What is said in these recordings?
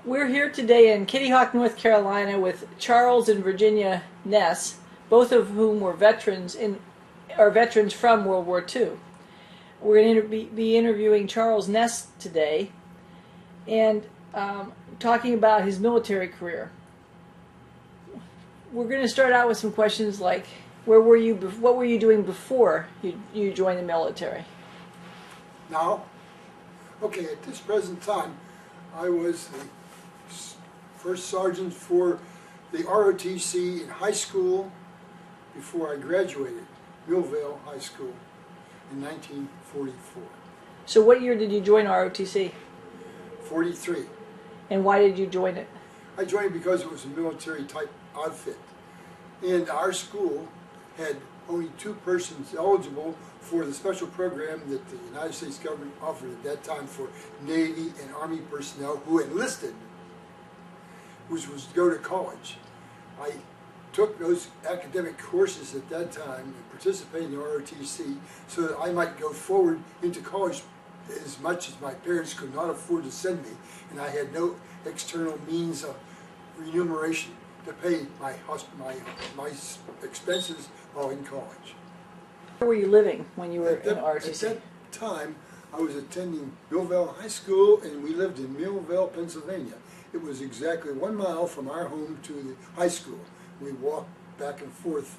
We're here today in Kitty Hawk, North Carolina with Charles and Virginia Ness, both of whom were veterans from World War II. We're going to be interviewing Charles Ness today and talking about his military career. We're going to start out with some questions like, what were you doing before you joined the military? Now, okay, at this present time, I was the first sergeant for the ROTC in high school before I graduated Millvale High School in 1944. So what year did you join ROTC? 43. And why did you join it? I joined because it was a military type outfit. And our school had only 2 persons eligible for the special program that the United States government offered at that time for Navy and Army personnel who enlisted, which was to go to college. I took those academic courses at that time and participated in the ROTC so that I might go forward into college as much as my parents could not afford to send me, and I had no external means of remuneration to pay my expenses while in college. Where were you living when you were in ROTC? At that time, I was attending Millvale High School, and we lived in Millvale, Pennsylvania. It was exactly 1 mile from our home to the high school. We walked back and forth.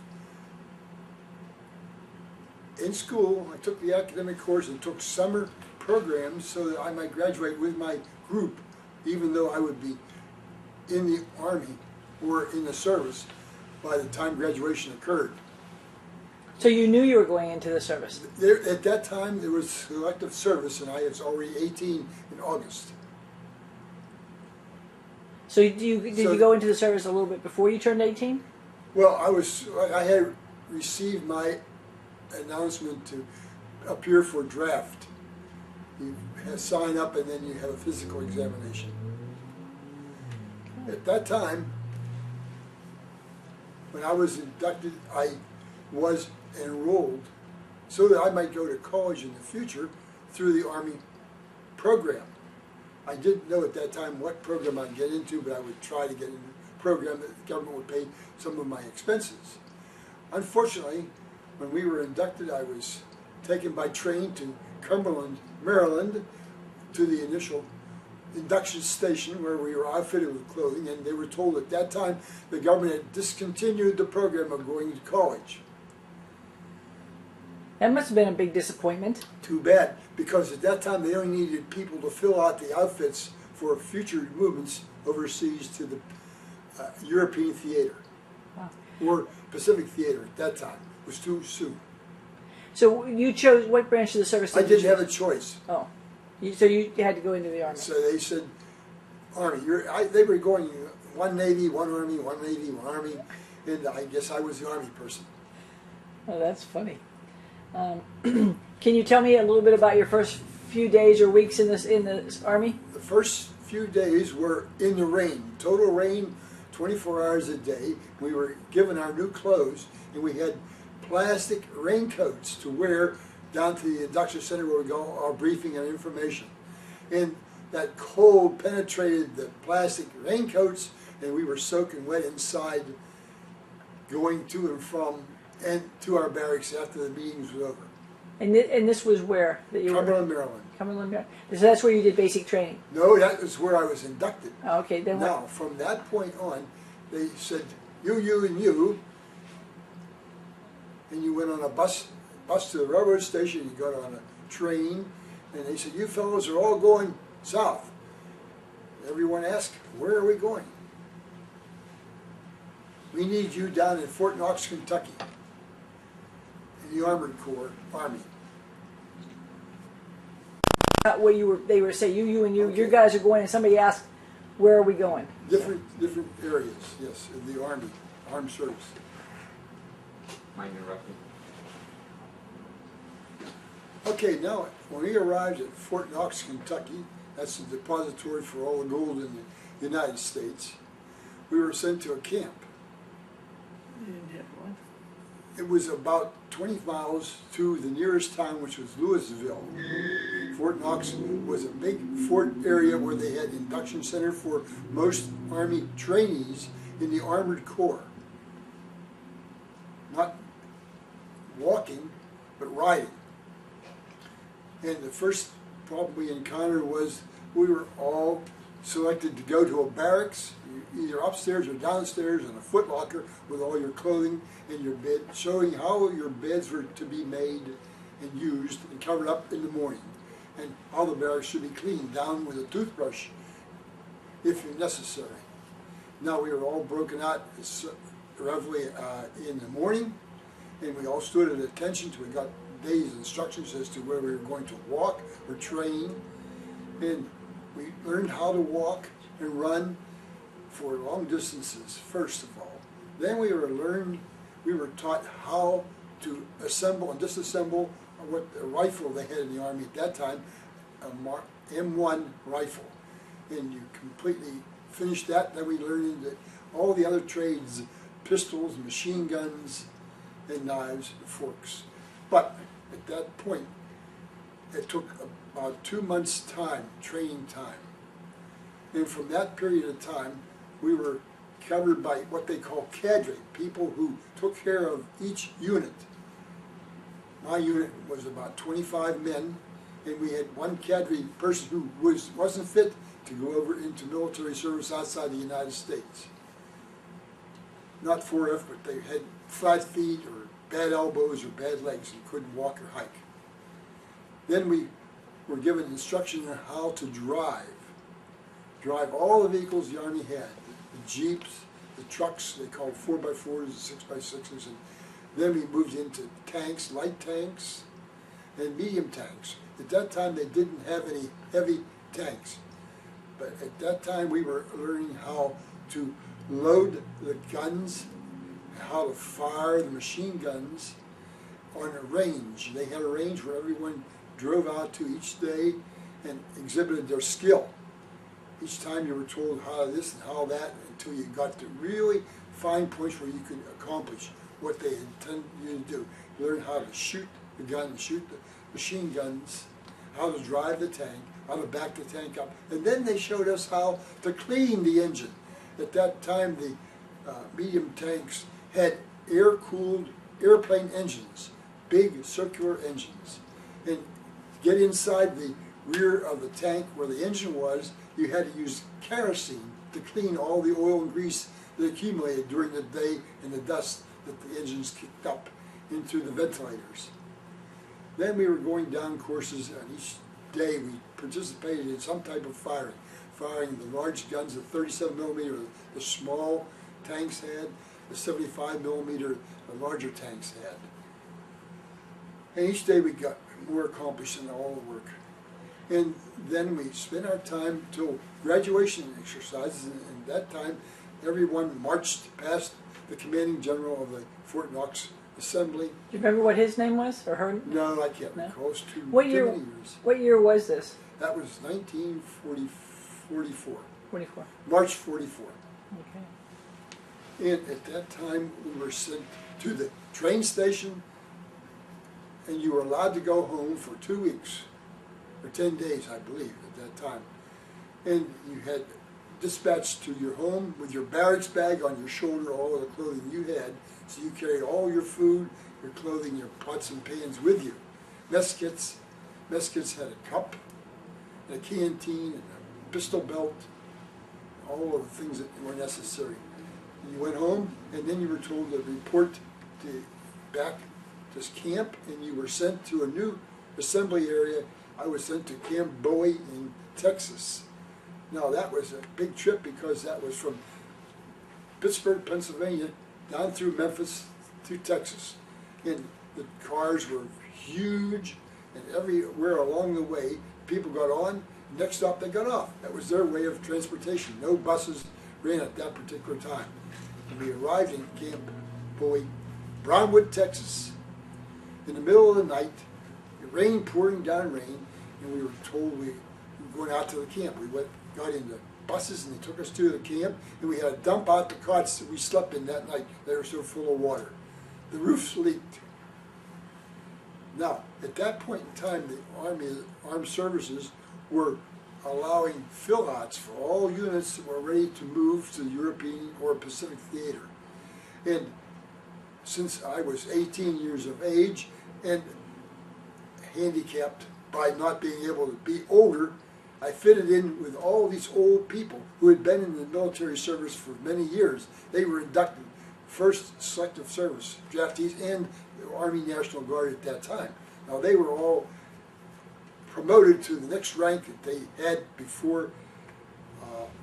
In school, I took the academic course and took summer programs so that I might graduate with my group, even though I would be in the Army or in the service by the time graduation occurred. So you knew you were going into the service? At that time, there was selective service, and I was already 18 in August. So did you go into the service a little bit before you turned 18? Well, I had received my announcement to appear for draft. You sign up and then you have a physical examination. At that time, when I was inducted, I was enrolled so that I might go to college in the future through the Army program. I didn't know at that time what program I'd get into, but I would try to get into a program that the government would pay some of my expenses. Unfortunately, when we were inducted, I was taken by train to Cumberland, Maryland, to the initial induction station where we were outfitted with clothing, and they were told at that time the government had discontinued the program of going to college. That must have been a big disappointment. Too bad, because at that time they only needed people to fill out the outfits for future movements overseas to the European theater. Wow. Or Pacific theater at that time. It was too soon. So you chose, what branch of the service I did you didn't have a choose? choice. Oh. So you had to go into the Army. So they said, Army. They were going, one Navy, one Army, one Navy, one Army, and I guess I was the Army person. Oh, that's funny. Can you tell me a little bit about your first few days or weeks in the Army? The first few days were in the rain, total rain, 24 hours a day. We were given our new clothes, and we had plastic raincoats to wear down to the induction center where we go our briefing and information. And that cold penetrated the plastic raincoats, and we were soaking wet inside, going to and from and to our barracks after the meetings were over. And this was where? That you Cumberland, Maryland. Cumberland, Maryland. So that's where you did basic training? No, that was where I was inducted. Oh, okay. Then now, what? from that point on, they said, you, and you, and you went on a bus to the railroad station, you got on a train, and they said, you fellows are all going south. Everyone asked, where are we going? We need you down in Fort Knox, Kentucky, in the Armored Corps Army. What they were saying, you and you, Okay. your guys are going, and somebody asked, where are we going? Different areas, yes, in the Army, Armed Service. Mind interrupting? Okay, now, when we arrived at Fort Knox, Kentucky, that's the depository for all the gold in the United States, we were sent to a camp. You didn't have one. It was about 20 miles to the nearest town, which was Louisville, Fort Knox was a big fort area where they had induction center for most Army trainees in the Armored Corps. Not walking, but riding. And the first problem we encountered was we were all selected to go to a barracks, either upstairs or downstairs, in a footlocker with all your clothing and your bed, showing how your beds were to be made and used and covered up in the morning, and how the barracks should be cleaned down with a toothbrush if necessary. Now we were all broken out roughly in the morning, and we all stood at attention till we got days instructions as to where we were going to walk or train, and we learned how to walk and run for long distances first of all. Then we were taught how to assemble and disassemble what a rifle they had in the Army at that time, a M1 rifle, and you completely finished that. Then we learned that all the other trades, pistols, machine guns, and knives and forks. But at that point, it took about 2 months' time, training time. And from that period of time, we were covered by what they call cadre, people who took care of each unit. My unit was about 25 men, and we had one cadre person who wasn't fit to go over into military service outside the United States. Not 4F, but they had flat feet or bad elbows or bad legs and couldn't walk or hike. Then we were given instruction on how to drive all the vehicles the Army had, the Jeeps, the trucks, they called 4x4s and 6x6s, and then we moved into tanks, light tanks, and medium tanks. At that time they didn't have any heavy tanks, but at that time we were learning how to load the guns, how to fire the machine guns on a range. They had a range where everyone drove out to each day and exhibited their skill. Each time you were told how this and how that until you got to really fine points where you could accomplish what they intended you to do. You learn how to shoot the gun, shoot the machine guns, how to drive the tank, how to back the tank up, and then they showed us how to clean the engine. At that time, the medium tanks had air-cooled airplane engines, big circular engines. And to get inside the rear of the tank where the engine was, you had to use kerosene to clean all the oil and grease that accumulated during the day and the dust that the engines kicked up into the ventilators. Then we were going down courses, and each day we participated in some type of firing the large guns, the 37 millimeter, the small tanks had, the 75 millimeter, the larger tanks had. And each day we got more accomplished in all the work. And then we spent our time till graduation exercises, and at that time everyone marched past the commanding general of the Fort Knox Assembly. Do you remember what his name was, or her? No, I can't No? recall. It's too What year? many years. What year was this? That was 1944. 44. March 44. Okay. And at that time we were sent to the train station, and you were allowed to go home for 2 weeks, or 10 days, I believe, at that time. And you had dispatched to your home with your barracks bag on your shoulder, all of the clothing you had, so you carried all your food, your clothing, your pots and pans with you. Mess kits had a cup, and a canteen, and a pistol belt, all of the things that were necessary. And you went home, and then you were told to report back to camp, and you were sent to a new assembly area. I was sent to Camp Bowie in Texas. Now that was a big trip because that was from Pittsburgh, Pennsylvania, down through Memphis to Texas. And the cars were huge, and everywhere along the way, people got on, next stop they got off. That was their way of transportation. No buses ran at that particular time. And we arrived in Camp Bowie, Brownwood, Texas, in the middle of the night, rain pouring down rain, and we were told we were going out to the camp. We got into buses, and they took us to the camp, and we had to dump out the cots that we slept in that night. They were so full of water. The roofs leaked. Now, at that point in time, the Armed Services were allowing fill-outs for all units that were ready to move to the European or Pacific theater. And since I was 18 years of age and handicapped by not being able to be older, I fitted in with all these old people who had been in the military service for many years. They were inducted first selective service draftees and the Army National Guard at that time. Now they were all promoted to the next rank that they had before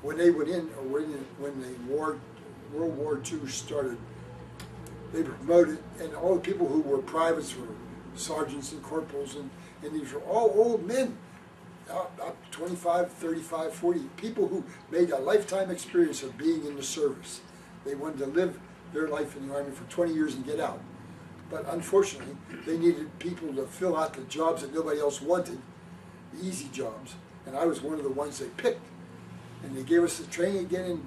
when they went in, or when the World War II started. They were promoted, and all the people who were privates were sergeants and corporals, and these were all old men, up 25, 35, 40, people who made a lifetime experience of being in the service. They wanted to live their life in the Army for 20 years and get out. But unfortunately, they needed people to fill out the jobs that nobody else wanted, the easy jobs, and I was one of the ones they picked. And they gave us the training again in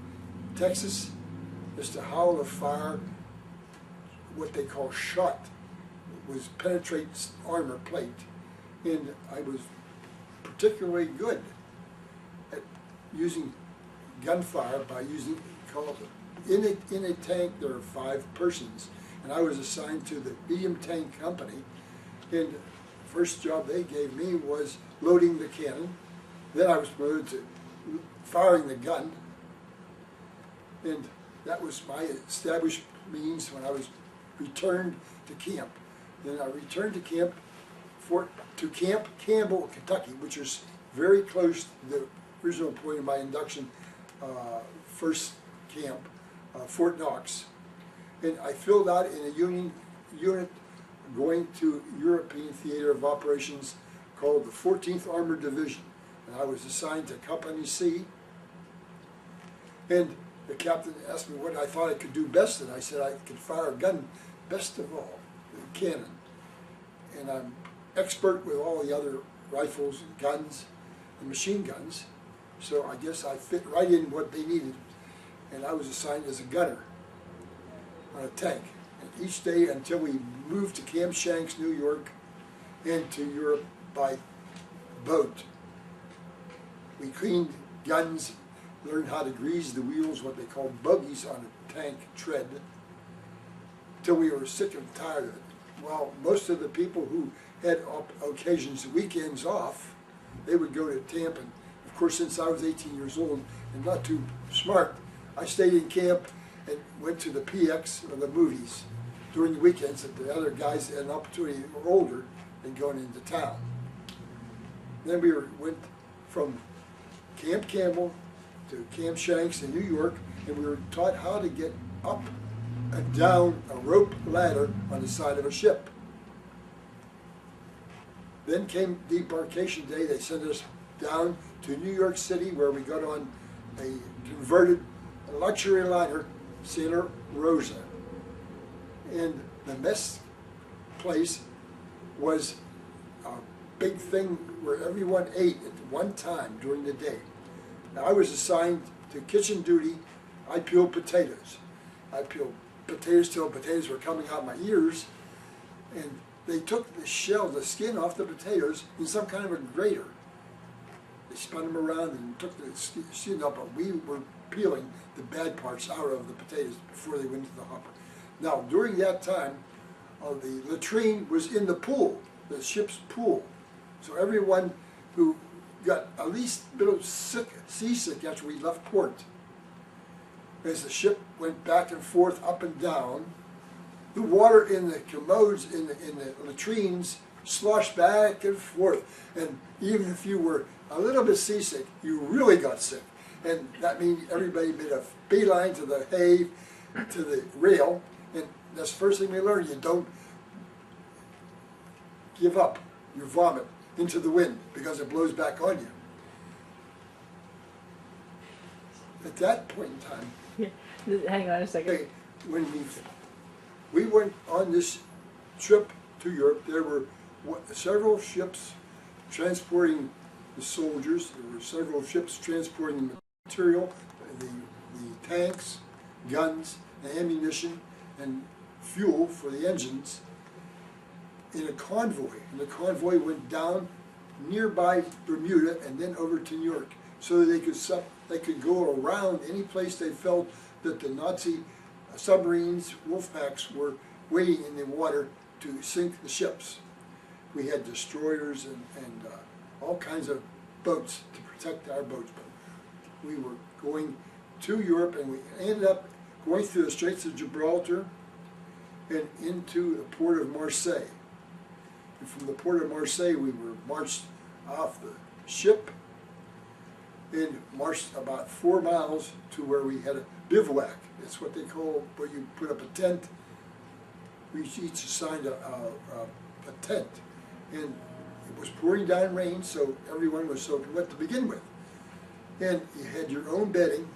Texas as to how to fire what they call shot. It was penetrate armor plate. And I was particularly good at using gunfire by using, in a tank there are 5 persons, and I was assigned to the medium tank company, and the first job they gave me was loading the cannon. Then I was promoted to firing the gun, and that was my established means when I was returned to camp. Then I returned to camp Camp Campbell, Kentucky, which is very close to the original point of my induction, first camp, Fort Knox. And I filled out in a Union unit going to European Theater of Operations called the 14th Armored Division. And I was assigned to Company C. And the captain asked me what I thought I could do best, and I said I could fire a gun best of all, the cannon. And I'm expert with all the other rifles and guns and machine guns, so I guess I fit right in what they needed. And I was assigned as a gunner on a tank. And each day until we moved to Camp Shanks, New York, and to Europe by boat, we cleaned guns, learned how to grease the wheels, what they call buggies on a tank tread, till we were sick and tired of it. Well, most of the people who had occasions, weekends off, they would go to camp, and of course since I was 18 years old and not too smart, I stayed in camp and went to the PX or the movies during the weekends that the other guys had an opportunity, were older, and going into town. Then we went from Camp Campbell to Camp Shanks in New York, and we were taught how to get up and down a rope ladder on the side of a ship. Then came debarkation day. They sent us down to New York City, where we got on a converted luxury liner, Santa Rosa. And the mess place was a big thing where everyone ate at one time during the day. Now, I was assigned to kitchen duty. I peeled potatoes. I peeled potatoes till potatoes were coming out my ears, and they took the shell, the skin off the potatoes in some kind of a grater. They spun them around and took the skin up, but we were peeling the bad parts out of the potatoes before they went into the hopper. Now, during that time, the latrine was in the pool, the ship's pool. So everyone who got at least a bit of seasick after we left port, as the ship went back and forth, up and down, the water in the commodes, in the latrines, sloshed back and forth. And even if you were a little bit seasick, you really got sick. And that means everybody made a beeline to the hay, to the rail. And that's the first thing we learned. You don't give up. You vomit into the wind because it blows back on you. At that point in time, Hang on a second. when we went on this trip to Europe, there were several ships transporting the soldiers. There were several ships transporting the material, the tanks, guns, the ammunition, and fuel for the engines. in a convoy, and the convoy went down nearby Bermuda and then over to New York, so that they could go around any place they felt that the Nazi submarines, wolf packs, were waiting in the water to sink the ships. We had destroyers and all kinds of boats to protect our boats, but we were going to Europe, and we ended up going through the Straits of Gibraltar and into the port of Marseille. And from the port of Marseille, we were marched off the ship and marched about 4 miles to where we had a bivouac. That's what they call where you put up a tent. We each assigned a tent, and it was pouring down rain, so everyone was soaking wet to begin with. And you had your own bedding,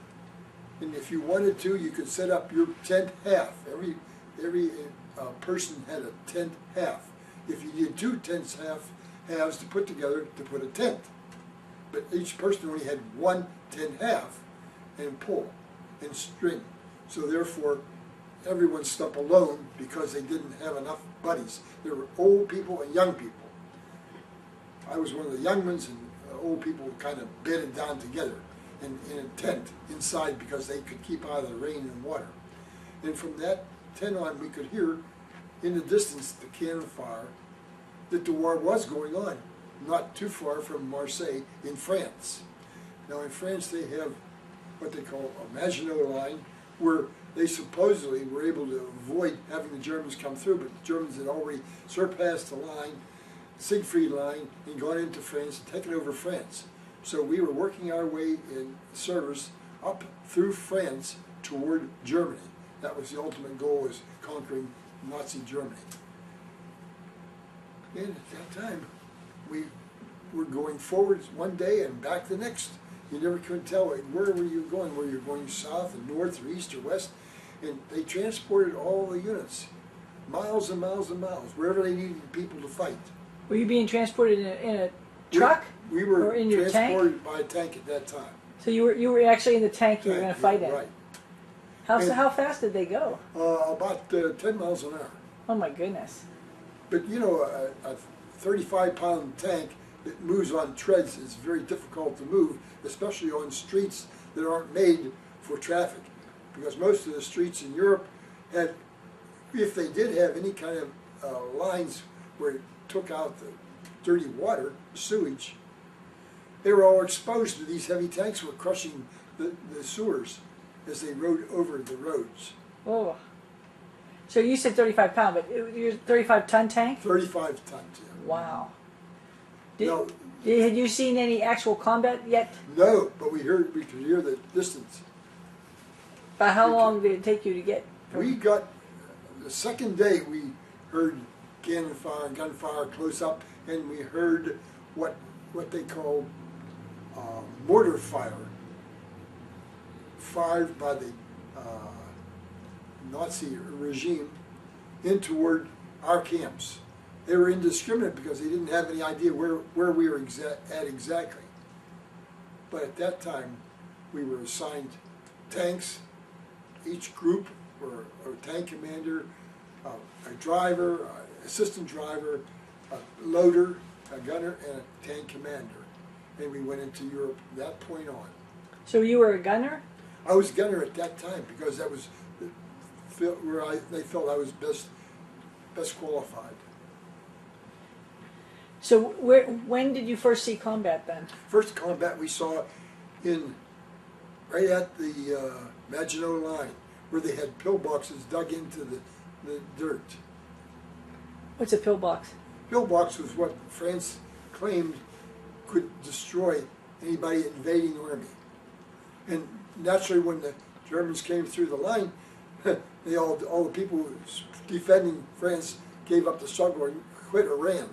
and if you wanted to, you could set up your tent half. Every person had a tent half. If you needed 2 tents halves to put together to put a tent, but each person only had 1 tent half and pole and string. So therefore, everyone slept alone because they didn't have enough buddies. There were old people and young people. I was one of the young ones, and old people were kind of bedded down together in a tent inside because they could keep out of the rain and water. And from that tent on, we could hear in the distance the cannon fire that the war was going on, not too far from Marseille in France. Now in France they have what they call a Maginot Line, where they supposedly were able to avoid having the Germans come through, but the Germans had already surpassed the line, Siegfried Line, and gone into France and taken over France. So we were working our way in service up through France toward Germany. That was the ultimate goal, was conquering Nazi Germany. And at that time, we were going forward one day and back the next. You never could tell where were you going, whether you're going south and north or east or west. And they transported all the units, miles and miles and miles, wherever they needed people to fight. Were you being transported in a truck? We were or in your transported tank? by a tank at that time. So you were actually in the tank you were going to fight in. Right. How fast did they go? About 10 miles an hour. Oh my goodness. But you know, a 35-pound tank that moves on treads is very difficult to move, especially on streets that aren't made for traffic. Because most of the streets in Europe had, if they did have any kind of lines where it took out the dirty water, sewage, they were all exposed to these heavy tanks were crushing the sewers as they rode over the roads. Oh. So you said 35 pound, but you're 35-ton tank? 35 tons, yeah. Wow. No, Had you seen any actual combat yet? no, but we could hear the distance. By how long did it take you to get? We got, the second day we heard cannon fire and gunfire close up, and we heard what they call mortar fire, fired by the Nazi regime in toward our camps. They were indiscriminate because they didn't have any idea where we were at exactly. But at that time, we were assigned tanks. Each group were a tank commander, a driver, an assistant driver, a loader, a gunner, and a tank commander. And we went into Europe from that point on. So you were a gunner? I was gunner at that time because that was where they felt I was best qualified. So when did you first see combat then? First combat we saw right at the Maginot Line, where they had pillboxes dug into the dirt. What's a pillbox? Pillbox was what France claimed could destroy anybody invading army. And naturally, when the Germans came through the line, all the people defending France gave up the struggle and quit or ran.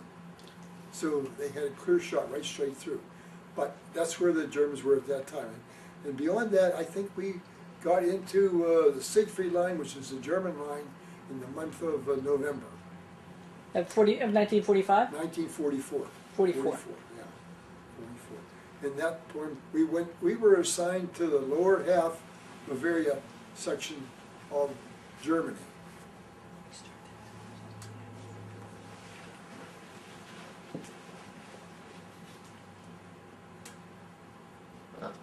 So they had a clear shot right straight through. But that's where the Germans were at that time. And beyond that, I think we got into the Siegfried Line, which is the German line, in the month of November. Of 1945? 1944. 44. 44, yeah. 44. In that point, we were assigned to the lower half Bavaria section of Germany.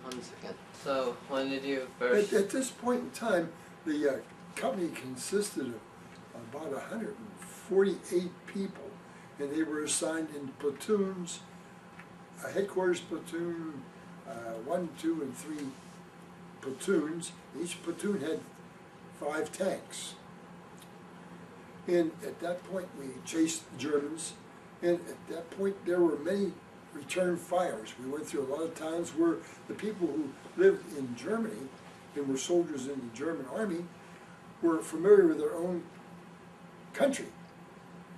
1 second. So when did you At, first? at this point in time, the company consisted of about 148 people, and they were assigned in platoons, a headquarters platoon, 1, 2, and 3 platoons. Each platoon had 5 tanks. And at that point, we chased the Germans, and at that point, there were many return fires. We went through a lot of towns where the people who lived in Germany and were soldiers in the German army were familiar with their own country.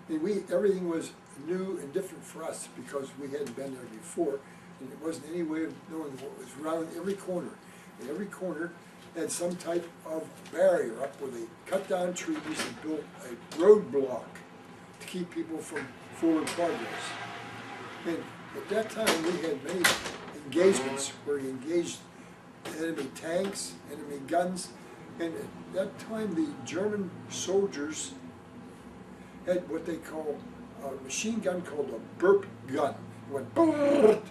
And everything was new and different for us because we hadn't been there before, and there wasn't any way of knowing what was around every corner. And every corner had some type of barrier up where they cut down trees and built a roadblock to keep people from forward progress. And at that time, we had many engagements where we engaged enemy tanks, enemy guns, and at that time the German soldiers had what they call a machine gun called a burp gun. It went boom,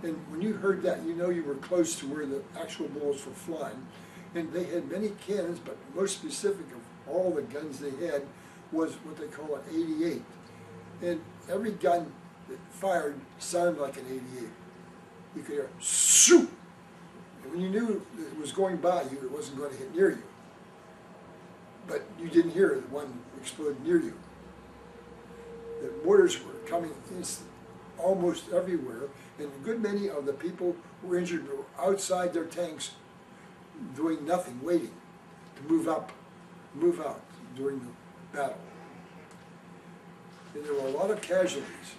and when you heard that, you know you were close to where the actual bullets were flying. And they had many cannons, but most specific of all the guns they had was what they call an 88. And every gun that fired sounded like an 88. You could hear shoot. And when you knew it was going by you, it wasn't going to hit near you. But you didn't hear the one explode near you. The mortars were coming in almost everywhere, and a good many of the people who were injured were outside their tanks doing nothing, waiting to move out during the battle. And there were a lot of casualties.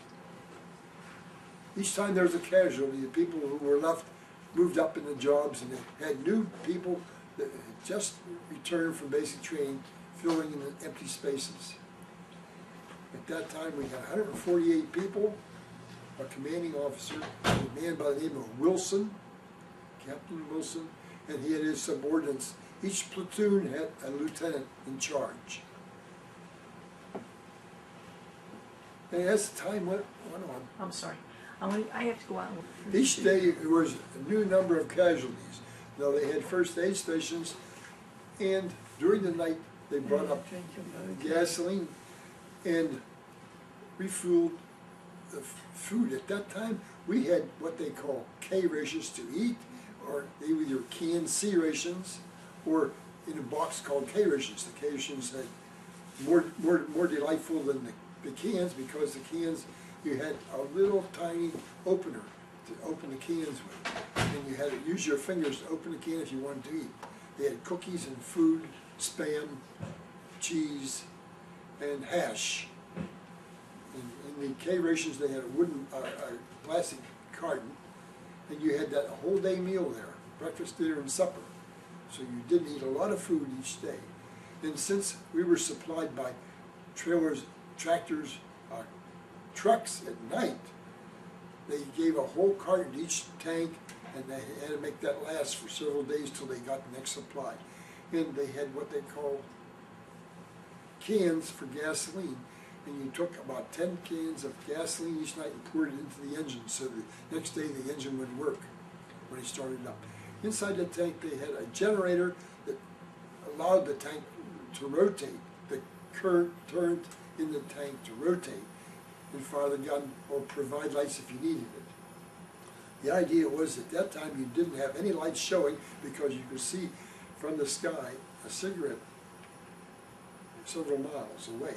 Each time there was a casualty, the people who were left moved up in the jobs, and they had new people that had just returned from basic training, filling in the empty spaces. At that time, we had 148 people, a commanding officer, a man by the name of Wilson, Captain Wilson, and he had his subordinates. Each platoon had a lieutenant in charge. And as time went on, I'm sorry. I have to go out and look. each day there was a new number of casualties. Now they had first aid stations, and during the night they brought up gasoline and refueled the food. At that time, we had what they call K rations to eat, or they were either canned C rations, or in a box called K rations. The K rations had more delightful than the cans, because the cans, you had a little tiny opener to open the cans with, and you had to use your fingers to open the can if you wanted to eat. They had cookies and food, Spam, cheese, and hash. In the K rations, they had a wooden, plastic carton, and you had that whole day meal there, breakfast, dinner, and supper. So you didn't eat a lot of food each day. And since we were supplied by trailers, tractors, trucks at night, they gave a whole carton to each tank, and they had to make that last for several days till they got the next supply. And they had what they call cans for gasoline, and you took about 10 cans of gasoline each night and poured it into the engine, so the next day the engine would work when it started up. Inside the tank they had a generator that allowed the tank to rotate, the current in the tank to rotate and fire the gun or provide lights if you needed it. The idea was at that time you didn't have any lights showing because you could see from the sky a cigarette several miles away.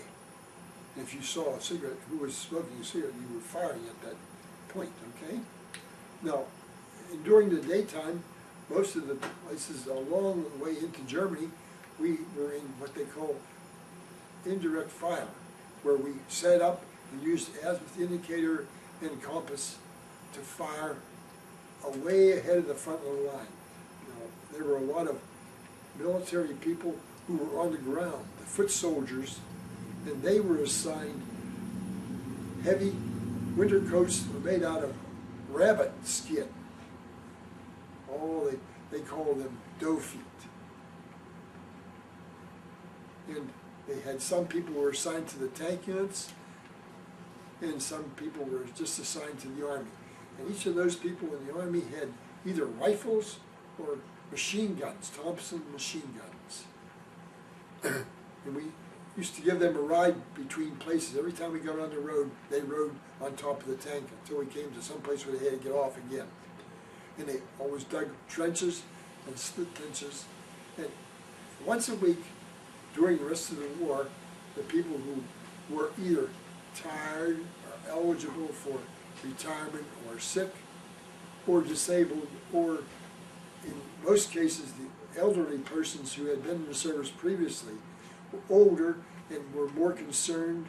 And if you saw a cigarette, who was smoking a cigarette, you were firing at that point, okay? Now, during the daytime, most of the places along the way into Germany, we were in what they call indirect fire, where we set up and used azimuth indicator and compass to fire way ahead of the front of the line. Now, there were a lot of military people who were on the ground, the foot soldiers, and they were assigned heavy winter coats that were made out of rabbit skin. Oh, they call them doe feet. And they had some people who were assigned to the tank units, and some people were just assigned to the Army. And each of those people in the Army had either rifles or machine guns, Thompson machine guns. And we used to give them a ride between places. Every time we got on the road, they rode on top of the tank until we came to some place where they had to get off again. And they always dug trenches and split trenches. And once a week, during the rest of the war, the people who were either tired or eligible for retirement or sick or disabled, or in most cases the elderly persons who had been in the service previously were older and were more concerned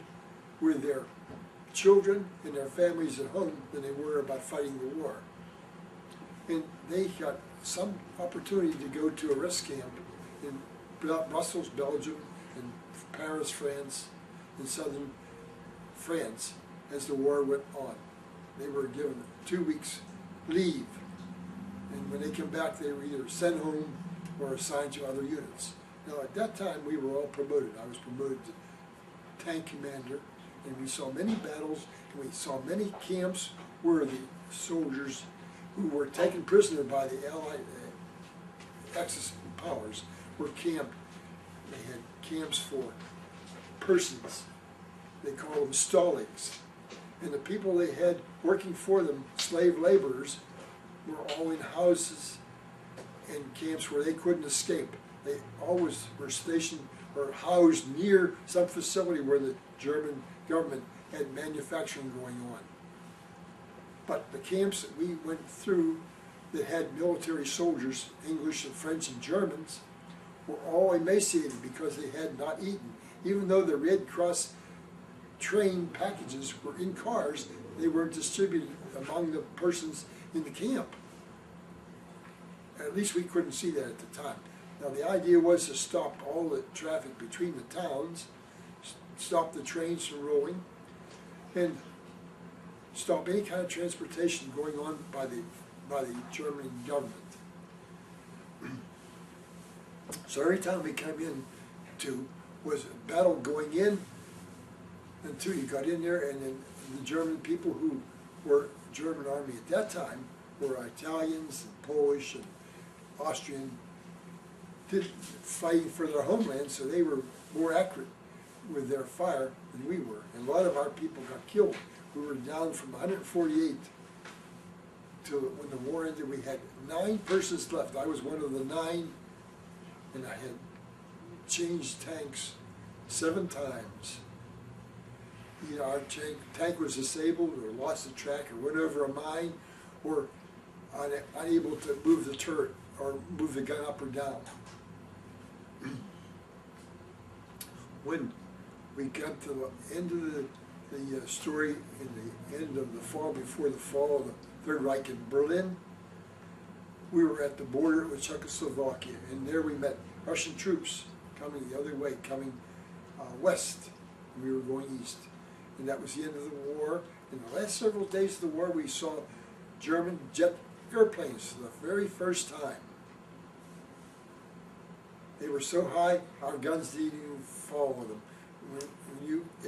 with their children and their families at home than they were about fighting the war. And they got some opportunity to go to a rest camp in Brussels, Belgium, and Paris, France, and southern France as the war went on. They were given 2 weeks leave, and when they came back they were either sent home or assigned to other units. Now at that time we were all promoted. I was promoted to tank commander, and we saw many battles, and we saw many camps where the soldiers who were taken prisoner by the Allied Axis powers were camped. They had camps for persons. They called them stallings. And the people they had working for them, slave laborers, were all in houses and camps where they couldn't escape. They always were stationed or housed near some facility where the German government had manufacturing going on. But the camps that we went through that had military soldiers, English and French and Germans, were all emaciated because they had not eaten. Even though the Red Cross train packages were in cars, they weren't distributed among the persons in the camp. At least we couldn't see that at the time. Now the idea was to stop all the traffic between the towns, stop the trains from rolling, and stop any kind of transportation going on by the German government. So every time we came in to was a battle going in until you got in there, and then the German people who were German army at that time were Italians and Polish and Austrian, fighting for their homeland, so they were more accurate with their fire than we were. And a lot of our people got killed. We were down from 148 till when the war ended. We had 9 persons left. I was one of the 9, and I had changed tanks 7 times. Either our tank was disabled or lost the track or went over a mine or unable to move the turret or move the gun up or down. When we got to the end of the story in the end of the fall, before the fall of the Third Reich in Berlin, we were at the border with Czechoslovakia, and there we met Russian troops coming the other way, coming west, and we were going east. And that was the end of the war. In the last several days of the war, we saw German jet airplanes for the very first time. They were so high, our guns didn't even fall with them.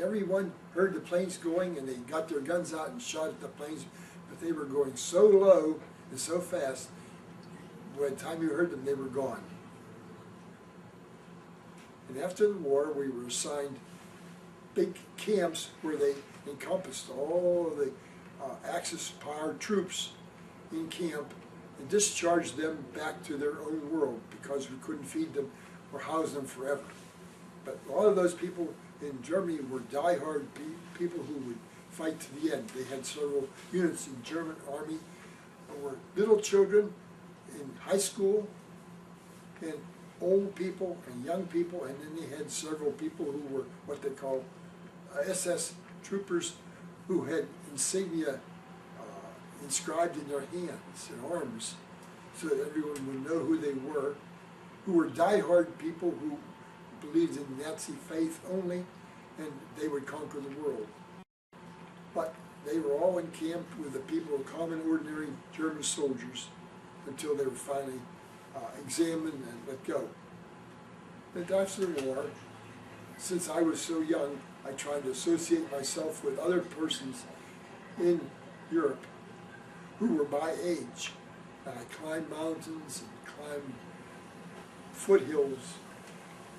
Everyone heard the planes going, and they got their guns out and shot at the planes, but they were going so low and so fast, by the time you heard them, they were gone. And after the war, we were assigned big camps where they encompassed all of the Axis-powered troops in camp and discharged them back to their own world because we couldn't feed them or house them forever. But a lot of those people in Germany were die-hard people who would fight to the end. They had several units in German army. There were little children in high school and old people and young people, and then they had several people who were what they call SS troopers who had insignia inscribed in their hands and arms so that everyone would know who they who were die-hard people who believed in Nazi faith only, and they would conquer the world. But they were all in camp with the people of common, ordinary German soldiers until they were finally examined and let go. And after the war, since I was so young, I tried to associate myself with other persons in Europe who were my age. And I climbed mountains and climbed foothills,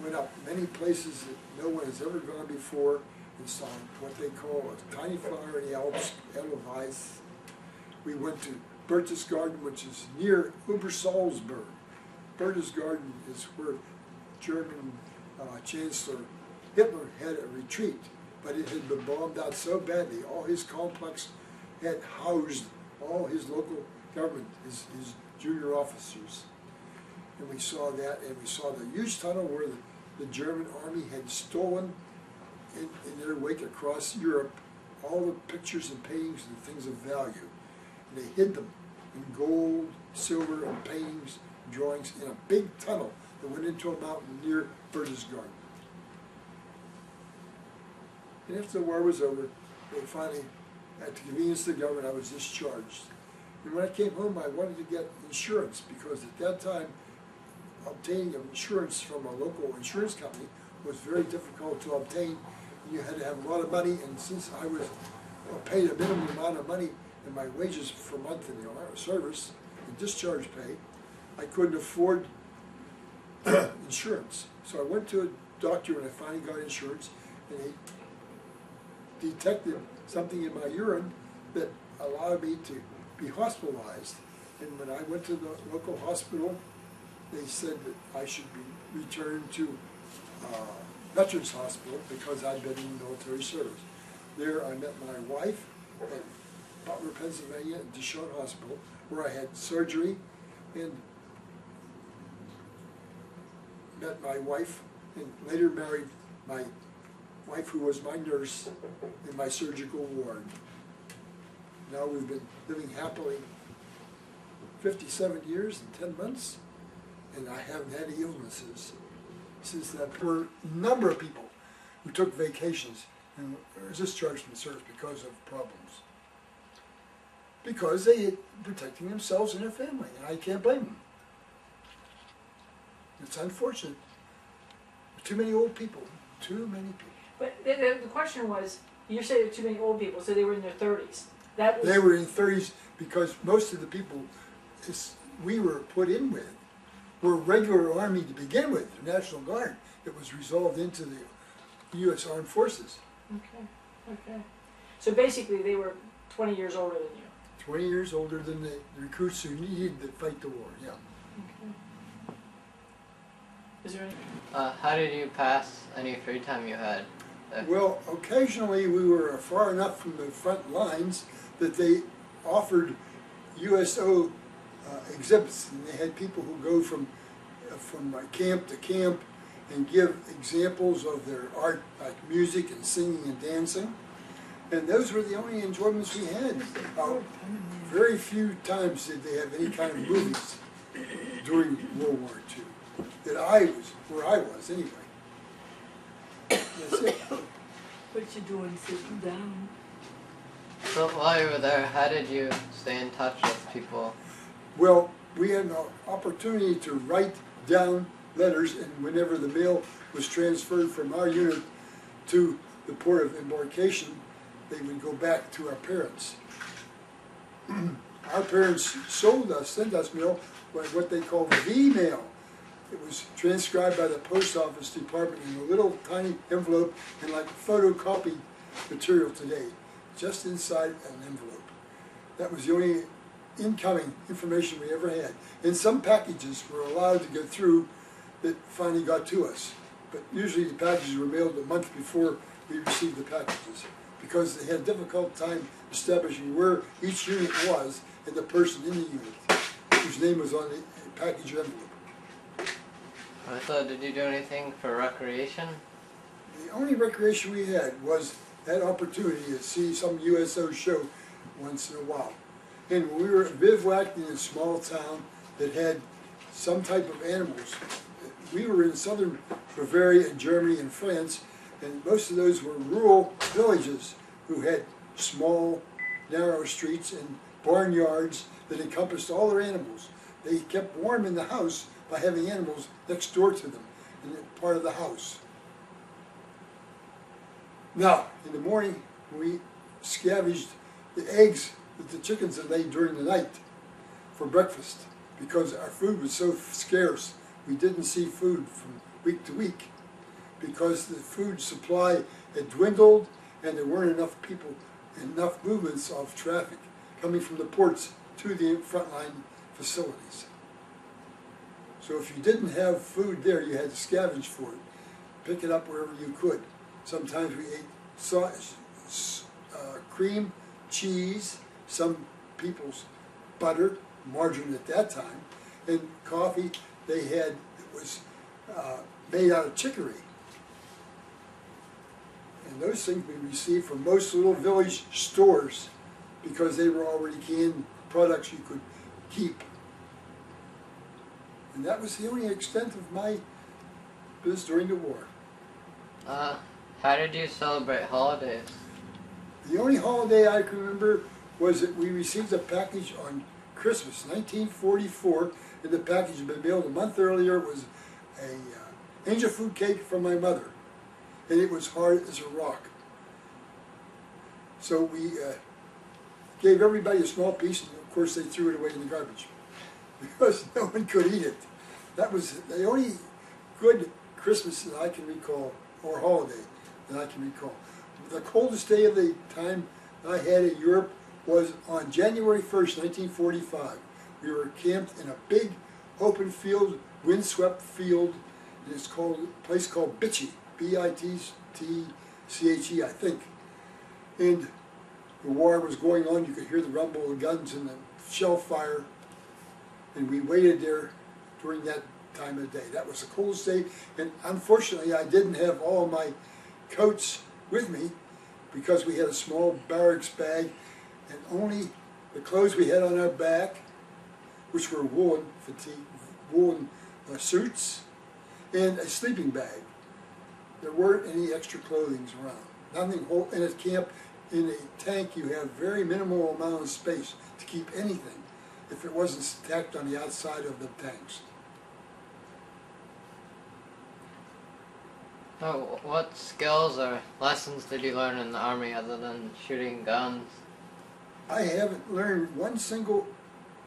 went up many places that no one has ever gone before, and saw what they call a tiny flower in the Alps, Edelweiss. We went to Berchtesgaden, which is near Obersalzberg. Berchtesgaden is where German Chancellor Hitler had a retreat, but it had been bombed out so badly. All his complex had housed all his local government, his junior officers. And we saw that, and we saw the huge tunnel where the German army had stolen in their wake across Europe all the pictures and paintings and things of value. And they hid them in gold, silver, and paintings, drawings in a big tunnel that went into a mountain near Berchtesgaden. And after the war was over, they finally, at the convenience of the government, I was discharged. And when I came home, I wanted to get insurance, because at that time, obtaining insurance from a local insurance company was very difficult to obtain. You had to have a lot of money, and since I was paid a minimum amount of money in my wages per month in the service, and discharge pay, I couldn't afford insurance. So I went to a doctor when I finally got insurance, and he detected something in my urine that allowed me to be hospitalized. And when I went to the local hospital, they said that I should be returned to Veterans Hospital because I'd been in the military service. There I met my wife at Butler, Pennsylvania, at Deschutes Hospital, where I had surgery, and met my wife, and later married my wife, who was my nurse in my surgical ward. Now we've been living happily 57 years and 10 months, and I haven't had any illnesses since that. There were a number of people who took vacations and were discharged from the service because of problems. Because they had protecting themselves and their family, and I can't blame them. It's unfortunate. Too many old people. Too many people. But the question was, you're saying there were too many old people, so they were in their 30s. That was... They were in 30s because most of the people we were put in with were regular Army to begin with, the National Guard, that was resolved into the U.S. Armed Forces. Okay, okay. So basically they were 20 years older than you. 20 years older than the recruits who needed to fight the war, yeah. Okay. Is there any... How did you pass any free time you had? Well, occasionally we were far enough from the front lines that they offered USO exhibits, and they had people who go from camp to camp and give examples of their art, like music and singing and dancing. And those were the only enjoyments we had. Very few times did they have any kind of movies during World War II. That where I was anyway. That's it. What you doing sitting down? So while you were there, how did you stay in touch with people? Well, we had an opportunity to write down letters, and whenever the mail was transferred from our unit to the port of embarkation, they would go back to our parents. Our parents sent us mail by what they call V-mail. It was transcribed by the post office department in a little tiny envelope, and like photocopy material today, just inside an envelope. That was the only incoming information we ever had. And some packages were allowed to get through that finally got to us. But usually the packages were mailed a month before we received the packages, because they had a difficult time establishing where each unit was and the person in the unit whose name was on the package envelope. So did you do anything for recreation? The only recreation we had was that opportunity to see some USO show once in a while. And when we were bivouacked in a small town that had some type of animals, we were in southern Bavaria and Germany and France, and most of those were rural villages who had small, narrow streets and barnyards that encompassed all their animals. They kept warm in the house by having animals next door to them in part of the house. Now, in the morning, we scavenged the eggs that the chickens had laid during the night for breakfast because our food was so scarce. We didn't see food from week to week because the food supply had dwindled and there weren't enough people, enough movements of traffic coming from the ports to the frontline facilities. So if you didn't have food there, you had to scavenge for it, pick it up wherever you could. Sometimes we ate cream, cheese, some people's butter, margarine at that time, and coffee they had, it was made out of chicory. And those things we received from most little village stores because they were already canned products you could keep. And that was the only extent of my business during the war. How did you celebrate holidays? The only holiday I can remember was that we received a package on Christmas, 1944, and the package had been mailed a month earlier. It was a angel food cake from my mother, and it was hard as a rock. So we gave everybody a small piece, and of course they threw it away in the garbage because no one could eat it. That was the only good Christmas that I can recall, or holiday that I can recall. The coldest day of the time I had in Europe was on January 1st, 1945. We were camped in a big open field, windswept field, and it's called a place called Bitchy, B-I-T-C-H-E, I think. And the war was going on. You could hear the rumble of the guns and the shell fire, and we waited there during that time of the day. That was the coldest day, and unfortunately I didn't have all my coats with me because we had a small barracks bag and only the clothes we had on our back, which were woolen suits, and a sleeping bag. There weren't any extra clothing around. Nothing. In a camp, in a tank, you have very minimal amount of space to keep anything if it wasn't stacked on the outside of the tanks. So, what skills or lessons did you learn in the Army other than shooting guns? I haven't learned one single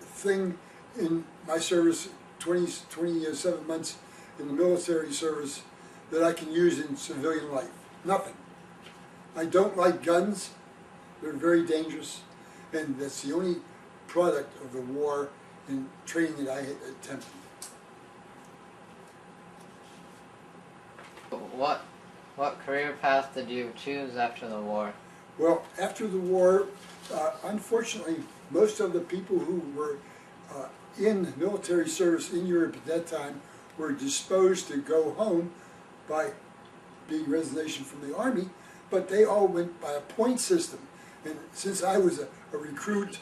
thing in my service, 27 months in the military service, that I can use in civilian life. Nothing. I don't like guns. They're very dangerous, and that's the only product of the war and training that I had attempted. What career path did you choose after the war? Well, after the war, unfortunately, most of the people who were in military service in Europe at that time were disposed to go home by being resignation from the Army, but they all went by a point system. And since I was a recruit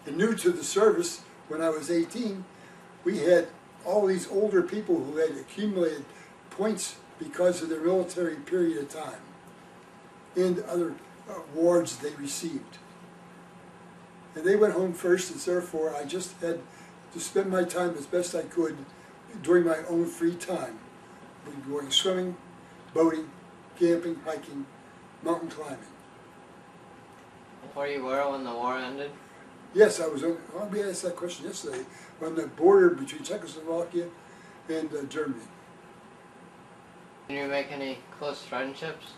and new to the service when I was 18, we had all these older people who had accumulated points because of their military period of time and other awards they received. And they went home first, and therefore I just had to spend my time as best I could during my own free time, going swimming, boating, camping, hiking, mountain climbing. Where you were when the war ended? Yes, I was on, we asked that question yesterday, on the border between Czechoslovakia and Germany. Did you make any close friendships?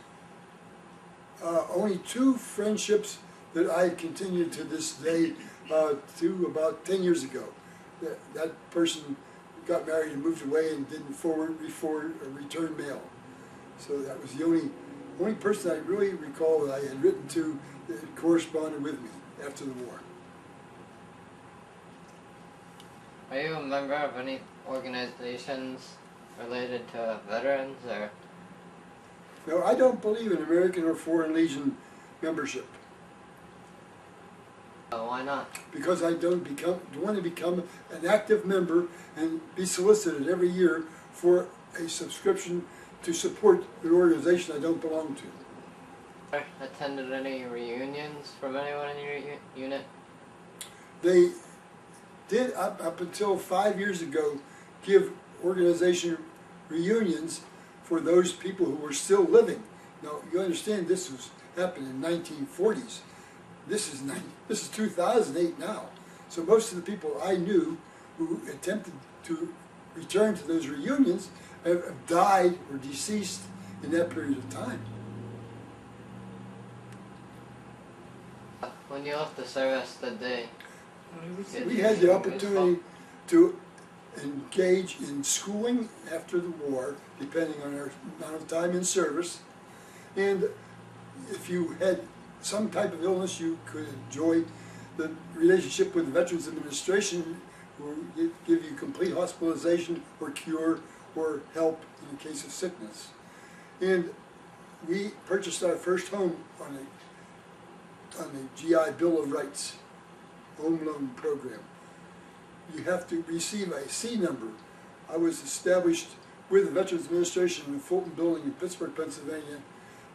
Only two friendships that I continued to this day, to about 10 years ago. That person got married and moved away and didn't return mail. So that was the only person I really recall that I had written to that corresponded with me after the war. Are you a member of any organizations related to veterans, or? No, I don't believe in American or Foreign Legion membership. Why not? Because I don't want to become an active member and be solicited every year for a subscription to support an organization I don't belong to. Attended any reunions from anyone in your unit? They did, up until 5 years ago, give organization reunions for those people who were still living. Now, you understand this happened in 1940s. This is 2008 now. So most of the people I knew who attempted to return to those reunions have died or deceased in that period of time. When you left the service that day, We had the opportunity to engage in schooling after the war, depending on our amount of time in service. And if you had some type of illness, you could enjoy the relationship with the Veterans Administration, who would give you complete hospitalization or cure or help in the case of sickness. And we purchased our first home on a GI Bill of Rights home loan program. You have to receive a C number. I was established with the Veterans Administration in the Fulton Building in Pittsburgh, Pennsylvania,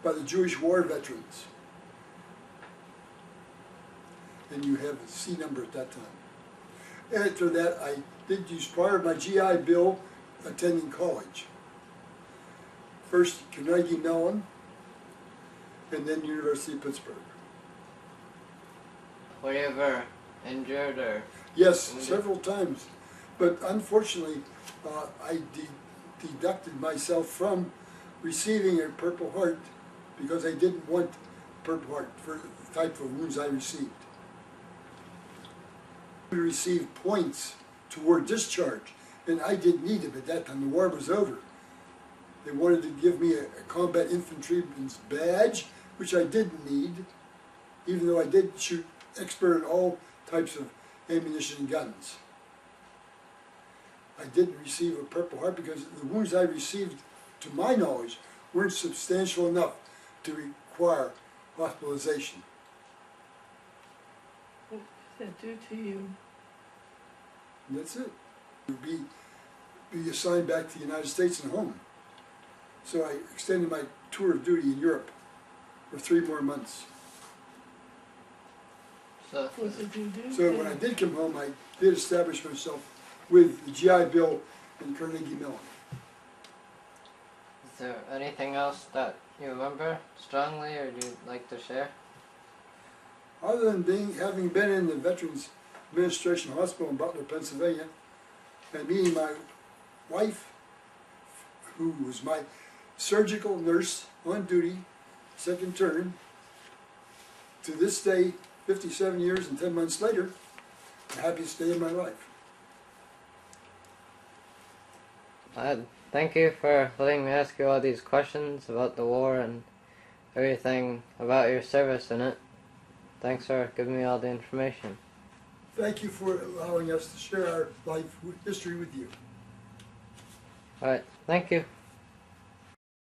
by the Jewish War veterans. And you have a C number at that time. After that, I did use part of my GI Bill attending college. First Carnegie Mellon, and then University of Pittsburgh. were you ever injured or? Yes, several times. But unfortunately, I deducted myself from receiving a Purple Heart because I didn't want Purple Heart for the type of wounds I received. We received points toward discharge, and I didn't need them at that time. The war was over. They wanted to give me a combat infantryman's badge, which I didn't need, even though I did shoot expert in all types of ammunition and guns. I didn't receive a Purple Heart because the wounds I received, to my knowledge, weren't substantial enough to require hospitalization. What does that do to you? And that's it. Be assigned back to the United States and home. So I extended my tour of duty in Europe for 3 more months. So, What did you do? So when I did come home, I did establish myself with the GI Bill and Carnegie Mellon. is there anything else that you remember strongly or you'd like to share? Other than having been in the Veterans Administration Hospital in Butler, Pennsylvania, and meeting my wife, who was my surgical nurse on duty, second turn, to this day, 57 years and 10 months later, the happiest day of my life. Thank you for letting me ask you all these questions about the war and everything about your service in it. Thanks for giving me all the information. Thank you for allowing us to share our life history with you. Alright, thank you.